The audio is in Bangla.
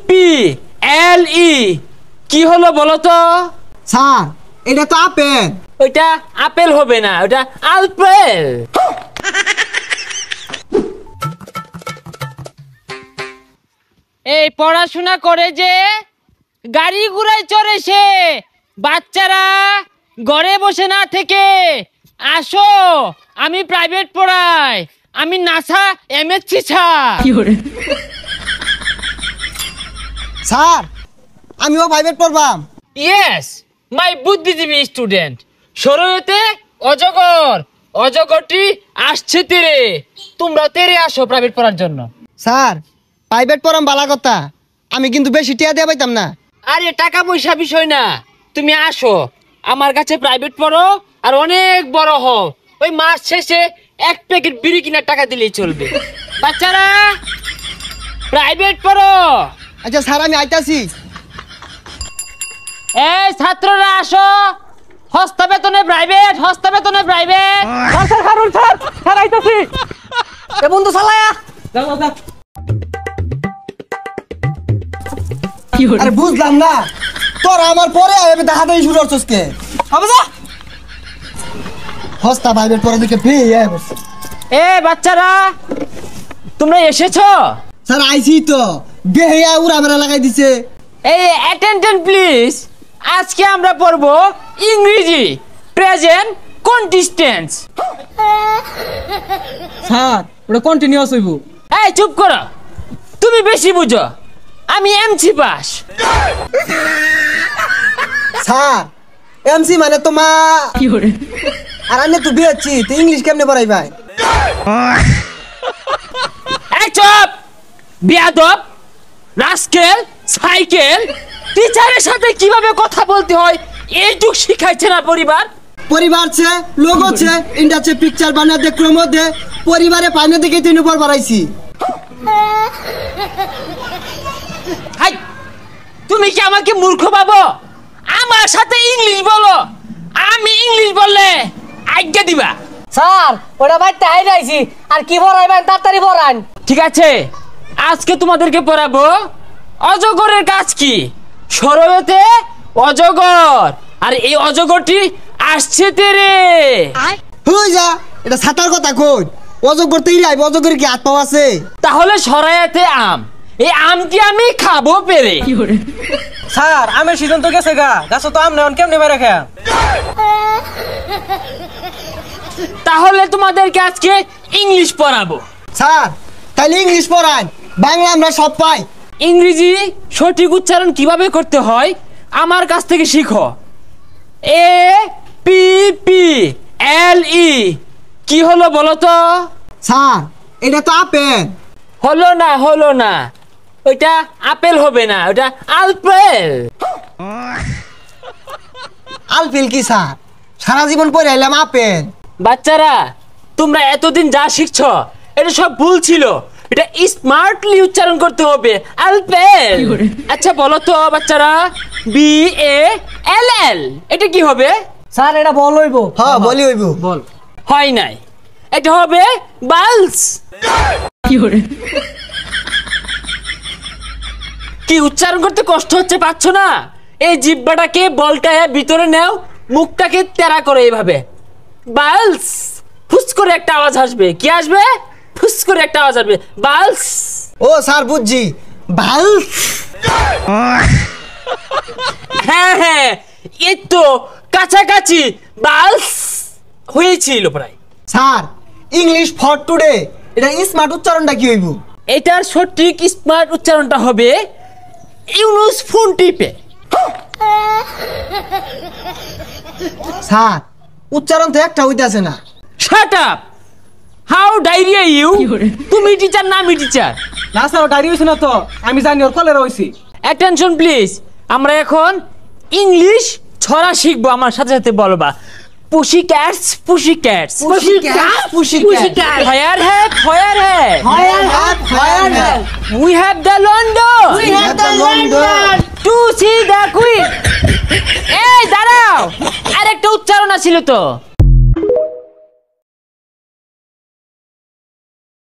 পি এল ই কি হলো বলো তো? স্যার এটা তো আপেল। ওইটা আপেল হবে না, ওটা আলপেল। এই পড়াশোনা করে যে গাড়ি ঘোড়ায় চড়ে সে বাচ্চারা ঘরে বসে না থেকে আসো, আমি প্রাইভেট পড়াই, আমি নাসা এমএসসি স্যার আমিও প্রাইভেট পড়বাম। ইয়েস, মাই বুদ্ধিজীবী স্টুডেন্ট। শরীয়তে অজগর, অজগরটি আসছে তীরে, তোমরা তেরে আসো প্রাইভেট পড়ার জন্য। স্যার প্রাইভেট পড়াম বালা কথা, আমি কিন্তু বেশি টিয়া দিয়ে পাইতাম না। আরে টাকা পয়সা বিষয় না, তুমি আসো আমার কাছে প্রাইভেট পড়ো আর অনেক বড় হও, ওই মাস শেষে এক প্যাকেট বিড়ি কিনার টাকা দিলেই চলবে। বাচ্চারা প্রাইভেট পড়ো। আচ্ছা স্যার আমি আইতাছি। এই ছাত্ররা আসো, হস্তা বেতনে প্রাইভেট, হস্তা বেতনে private. Sir Harun sir, sir আইতাছি। এ বন্ধু চালায়া যাও যাও। আরে বুঝলাম না, তোরা আমার পরে দেখা দেয় শুরু করছিস কে? হবে যা হস্তা প্রাইভেট পড়া দিকে পেয়ে এ বাচ্চারা তোমরা এসেছো? স্যার আইছি তো, বেহিয়া উড়া বেড়া লাগাই দিছে। এই অ্যাটেনশন প্লিজ, আজকে আমরা পড়বো ইংরেজি প্রেজেন্ট কন্টিস্টেন্স। স্যার ওটা কন্টিনিউয়াস হইব। এই চুপ করো, তুমি বেশি বুঝো, আমি এমসি পাস। স্যার এমসি মানে তোমা আর আমি তো বিয়েছি, তো ইংলিশ কেমনে পড়াই ভাই? এই চুপ বিয়াদব, রাস্কেল, সাইকেল, টিচারের সাথে কিভাবে কথা বলতে হয় এইটুক শিখাইছে না পরিবার? পরিবার ছে লোক আছে ইন্ডাস্ট্রি পিকচার বানা দে ক্রম দে পরিবারে পাইনে দেখে তিন উপর বাড়াইছি। হাই, তুমি কি আমাকে মূর্খ ভাবো? আমার সাথে ইংলিশ বলো, আমি ইংলিশ বললে আজ্ঞা দিবা? স্যার ওটা ভাই তাই যাইছি, আর কি পড়াইবেন তাড়াতাড়ি পড়ান। ঠিক আছে, আজকে তোমাদেরকে পড়াবো অজগরের কাজ কি। শরয়তে অজগর, আর এই অজগরটি আসছে তেরে। হই যা, এটা ছাতার কথা কই, অজগর তৈরি আইব, অজগরের কি হাত পাও আছে? তাহলে শরায়াতে আম, এই আমটি আমি খাবো পেরে। স্যার আমের সিজন তো গেছে গা, গাছ তো আম নেন কেমনে বেড়ে খা। তাহলে তোমাদেরকে আজকে ইংলিশ পড়াবো। স্যার তাইলে ইংলিশ পড়ান, বাংলা আমরা সব পাই। ইংরেজি সঠিক উচ্চারণ কিভাবে করতে হয় আমার কাছ থেকে শিখো। এ পি পি এল ই কি হলো বলো তো? স্যার এটা তো আপেল। হলো না, হলো না, ওইটা আপেল হবে না, ওটা আলপেল। আলপেল কি স্যার? সারা জীবন পড়ে আইলাম আপেল। বাচ্চারা তোমরা এতদিন যা শিখছো এটা সব ভুল ছিল, এটা স্মার্টলি উচ্চারণ করতে হবে, আলপেল। আচ্ছা বলো তো বাচ্চারা, বি এ এল এল এটা কি হবে? স্যার এটা বল হইব। হ্যাঁ বলি হইব। বল হয় নাই, এটা হবে বালস। কি উচ্চারণ করতে কষ্ট হচ্ছে, পাচ্ছ না? এই জিহ্বাটাকে বলটায় ভিতরে নাও, মুখটাকে তেরা করে এইভাবে বালস। ফুস করে একটা আওয়াজ আসবে, কি আসবে? ফুস করে একটা আওয়াজ আসবে, বালস। ও স্যার বুঝছি, ভাল। হ্যাঁ হ্যাঁ, এই তো কাছাকাছি, বালস হয়েছিল প্রায়। স্যার ইংলিশ ফর টুডে এটা স্মার্ট উচ্চারণটা কি হইব? এটার সঠিক স্মার্ট উচ্চারণটা হবে ইউনুস ফোন টিপে। স্যার উচ্চারণ তো একটা হইতাছে না। Shut up, how diarrhoea you? তুমি টিচার না আমি টিচার? না স্যার গাড়ি হইছে না তো, আমি জানি ওর কলেরা হইছি। অ্যাটেনশন প্লিজ, আমরা এখন ইংলিশ ছড়া শিখবো, আমার সাথে সাথে বলবা। Pussy cats, pussy cats, pussy cat, pussy cat. Fire hat, fire hat, fire hat, fire hat. We have the London, we have the London to see the queen. এই দাঁড়াও, আরেকটা উচ্চারণ ছিল তো।